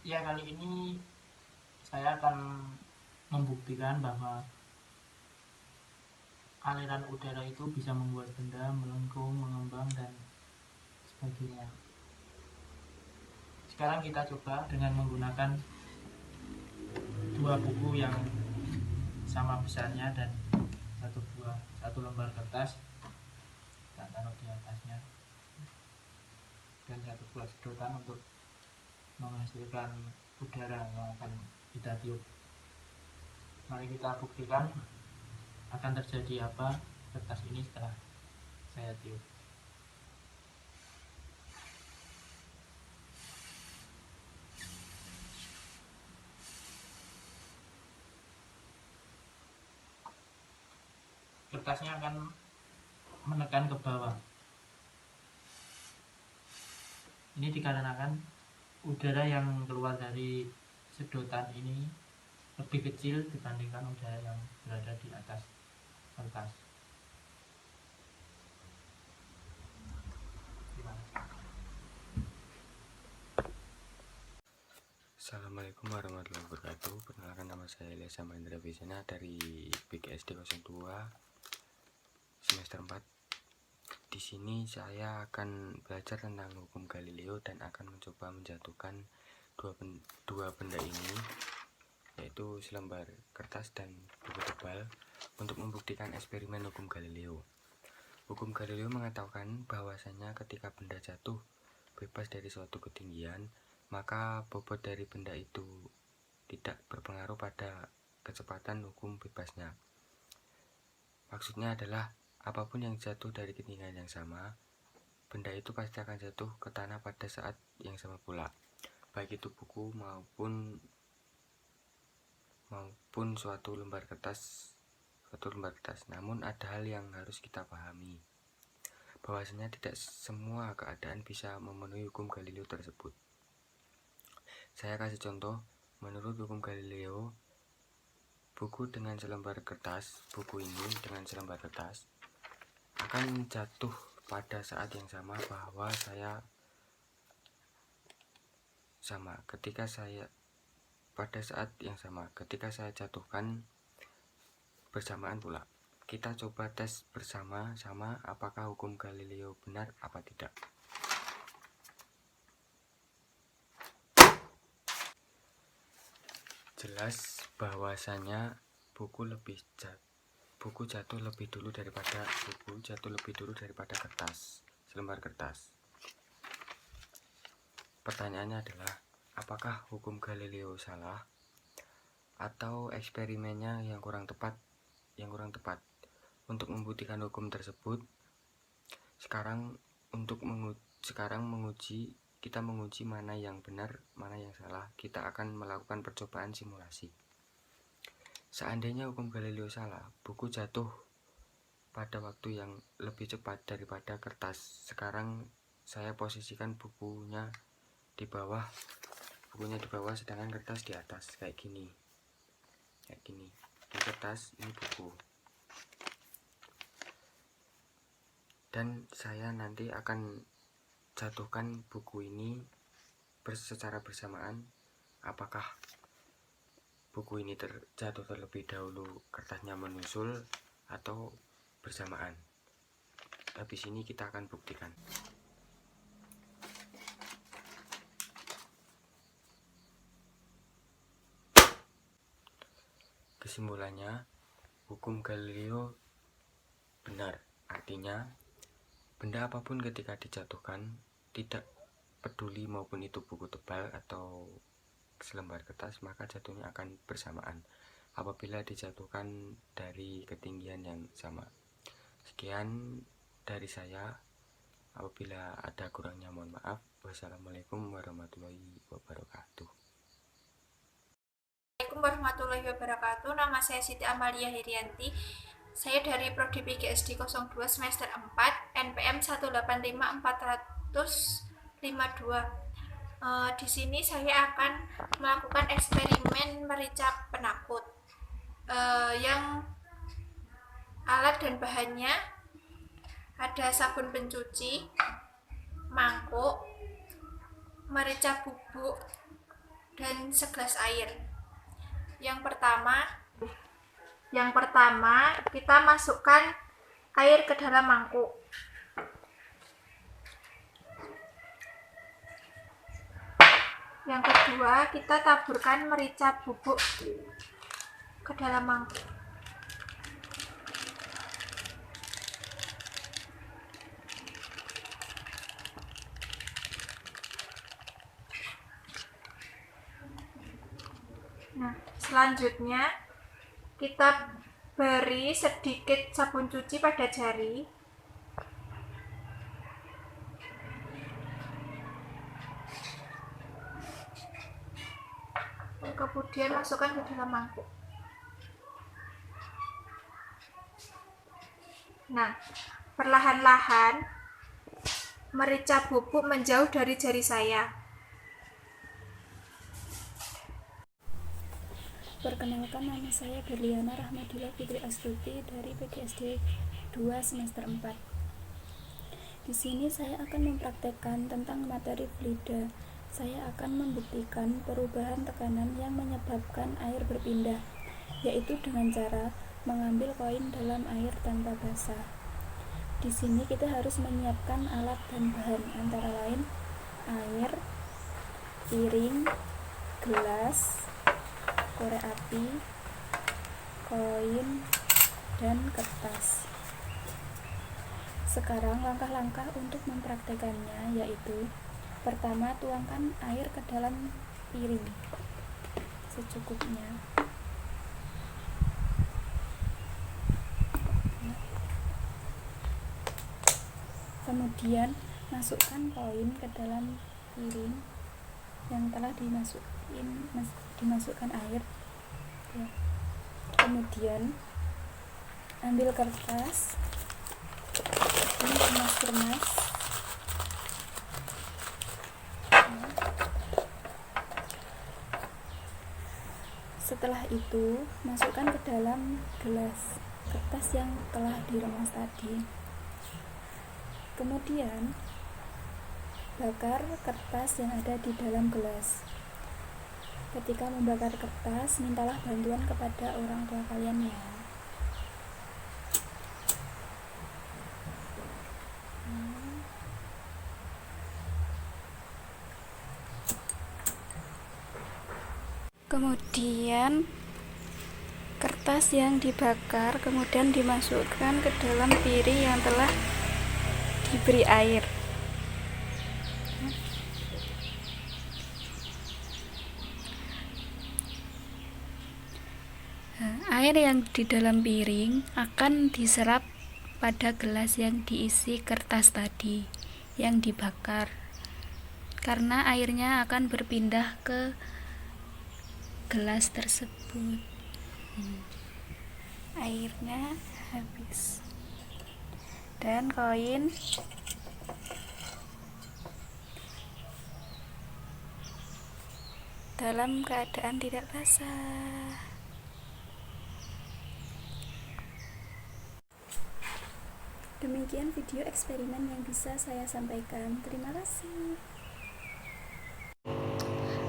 Ya, kali ini saya akan membuktikan bahwa aliran udara itu bisa membuat benda melengkung, mengembang, dan sebagainya. Sekarang kita coba dengan menggunakan dua buku yang sama besarnya dan satu lembar kertas, kita taruh di atasnya, dan satu buah sedotan untuk menghasilkan udara yang akan kita tiup. Mari kita buktikan akan terjadi apa kertas ini setelah saya tiup. Kertasnya akan menekan ke bawah. Ini dikarenakan udara yang keluar dari sedotan ini lebih kecil dibandingkan udara yang berada di atas kertas. Assalamualaikum warahmatullahi wabarakatuh. Perkenalkan, nama saya Ilyas Mahendra Wisana dari BGSD 02 semester 4. Di sini saya akan belajar tentang hukum Galileo dan akan mencoba menjatuhkan dua benda ini, yaitu selembar kertas dan buku tebal, untuk membuktikan eksperimen hukum Galileo. Hukum Galileo mengatakan bahwasanya ketika benda jatuh bebas dari suatu ketinggian, maka bobot dari benda itu tidak berpengaruh pada kecepatan hukum bebasnya. Maksudnya adalah apapun yang jatuh dari ketinggian yang sama, benda itu pasti akan jatuh ke tanah pada saat yang sama pula, baik itu buku maupun suatu lembar kertas. Namun ada hal yang harus kita pahami, bahwasanya tidak semua keadaan bisa memenuhi hukum Galileo tersebut. Saya kasih contoh. Menurut hukum Galileo, buku ini dengan selembar kertas akan jatuh pada saat yang sama, ketika saya jatuhkan bersamaan pula. Kita coba tes bersama-sama apakah hukum Galileo benar apa tidak. Jelas bahwasanya buku jatuh lebih dulu daripada selembar kertas. Pertanyaannya adalah, apakah hukum Galileo salah atau eksperimennya yang kurang tepat? Untuk membuktikan hukum tersebut, kita menguji mana yang benar, mana yang salah. Kita akan melakukan percobaan simulasi. Seandainya hukum Galileo salah, buku jatuh pada waktu yang lebih cepat daripada kertas. Sekarang saya posisikan bukunya di bawah, sedangkan kertas di atas, kayak gini. Ini kertas, ini buku. Dan saya nanti akan jatuhkan buku ini secara bersamaan. Apakah buku ini terjatuh terlebih dahulu, kertasnya menyusul, atau bersamaan? Habis ini kita akan buktikan. Kesimpulannya, hukum Galileo benar. Artinya, benda apapun ketika dijatuhkan, tidak peduli maupun itu buku tebal atau selembar kertas, maka jatuhnya akan bersamaan apabila dijatuhkan dari ketinggian yang sama. Sekian dari saya. Apabila ada kurangnya mohon maaf. Wassalamualaikum warahmatullahi wabarakatuh. Assalamualaikum warahmatullahi wabarakatuh. Nama saya Siti Amalia Herianti. Saya dari Prodi BGSD 02 semester 4, NPM 1854452. Di sini saya akan melakukan eksperimen merica penakut. Yang alat dan bahannya ada sabun pencuci, mangkuk, merica bubuk, dan segelas air. Yang pertama kita masukkan air ke dalam mangkuk. Yang kedua, kita taburkan merica bubuk ke dalam mangkuk. Nah, selanjutnya kita beri sedikit sabun cuci pada jari. Kemudian masukkan ke dalam mangkuk. Nah, perlahan-lahan merica bubuk menjauh dari jari saya. Perkenalkan, nama saya Berliana Rahmadila Fitri Astuti dari PGSD 2 semester 4. Di sini saya akan mempraktekkan tentang materi fluida. Saya akan membuktikan perubahan tekanan yang menyebabkan air berpindah, yaitu dengan cara mengambil koin dalam air tanpa basah. Di sini kita harus menyiapkan alat dan bahan, antara lain air, piring, gelas, korek api, koin, dan kertas. Sekarang langkah-langkah untuk mempraktekannya yaitu: pertama, tuangkan air ke dalam piring secukupnya. Kemudian masukkan koin ke dalam piring yang telah dimasukkan air. Kemudian ambil kertas, kemas-kemas. Setelah itu, masukkan ke dalam gelas kertas yang telah diremas tadi. Kemudian, bakar kertas yang ada di dalam gelas. Ketika membakar kertas, mintalah bantuan kepada orang tua kalian ya. Kemudian kertas yang dibakar kemudian dimasukkan ke dalam piring yang telah diberi air. Air yang di dalam piring akan diserap pada gelas yang diisi kertas tadi yang dibakar, karena airnya akan berpindah ke gelas tersebut. Airnya habis dan koin dalam keadaan tidak basah. Demikian video eksperimen yang bisa saya sampaikan. Terima kasih.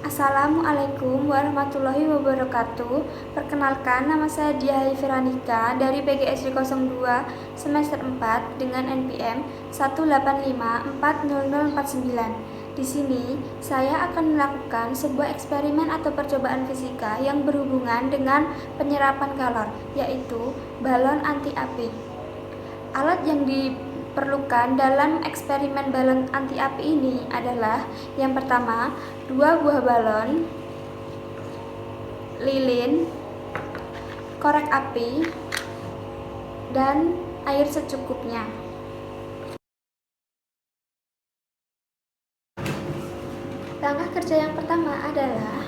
Assalamualaikum warahmatullahi wabarakatuh. Perkenalkan, nama saya Diah Veronica dari PGSD 02 semester 4 dengan NPM 1854049. Di sini saya akan melakukan sebuah eksperimen atau percobaan fisika yang berhubungan dengan penyerapan kalor, yaitu balon anti api. Alat yang diperlukan dalam eksperimen balon anti api ini adalah: yang pertama, 2 buah balon, lilin, korek api, dan air secukupnya. Langkah kerja yang pertama adalah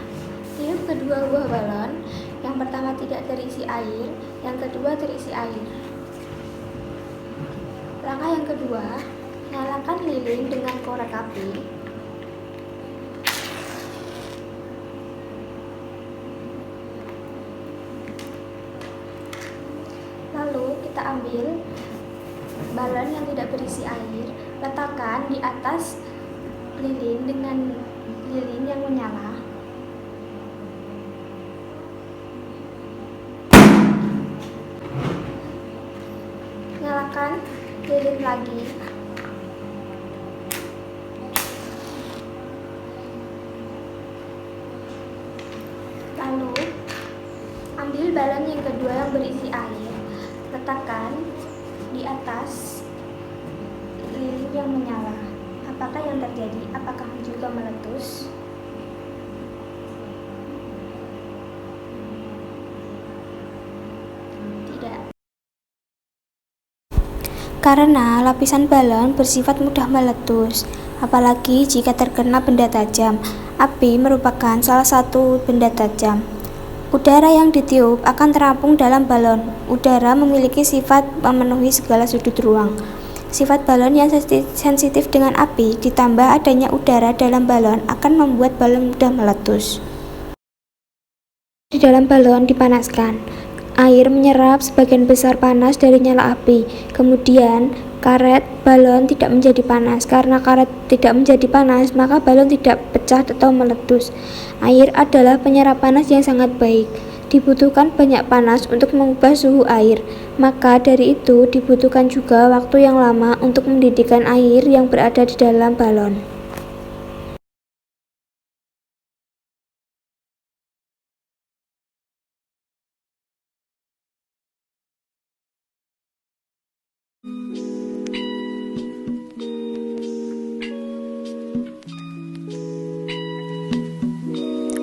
tiup kedua buah balon. Yang pertama tidak terisi air, yang kedua terisi air. Langkah yang kedua, nyalakan lilin dengan korek api. Lalu kita ambil balon yang tidak berisi air, letakkan di atas lilin dengan lilin yang menyala. Lalu, ambil balon yang kedua yang berisi air, letakkan di atas lilin yang menyala. Apakah yang terjadi? Apakah juga meletus? Tidak. Karena lapisan balon bersifat mudah meletus, apalagi jika terkena benda tajam. Api merupakan salah satu benda tajam. Udara yang ditiup akan terampung dalam balon. Udara memiliki sifat memenuhi segala sudut ruang. Sifat balon yang sensitif dengan api ditambah adanya udara dalam balon akan membuat balon mudah meletus. Di dalam balon dipanaskan. Air menyerap sebagian besar panas dari nyala api. Kemudian, karet balon tidak menjadi panas. Karena karet tidak menjadi panas, maka balon tidak pecah atau meletus. Air adalah penyerap panas yang sangat baik. Dibutuhkan banyak panas untuk mengubah suhu air. Maka dari itu dibutuhkan juga waktu yang lama untuk mendidihkan air yang berada di dalam balon.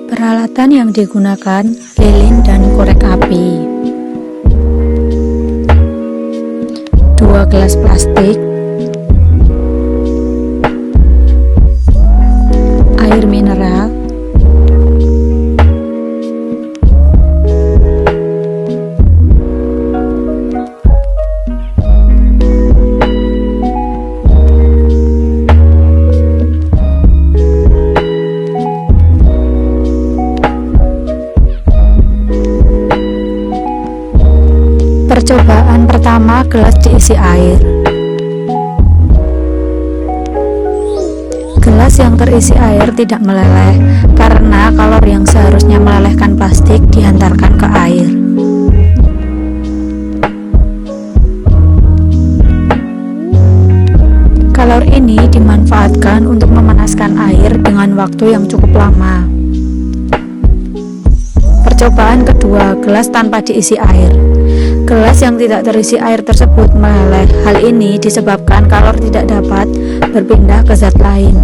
Peralatan yang digunakan lilin dan korek api. 2 gelas plastik, air mineral, percobaan pertama, gelas diisi air. Gelas yang terisi air tidak meleleh karena kalor yang seharusnya melelehkan plastik dihantarkan ke air. Kalor ini dimanfaatkan untuk memanaskan air dengan waktu yang cukup lama. Percobaan kedua, gelas tanpa diisi air. Gelas yang tidak terisi air tersebut meleleh. Hal ini disebabkan kalor tidak dapat berpindah ke zat lain.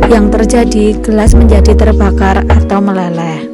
Yang terjadi, gelas menjadi terbakar atau meleleh.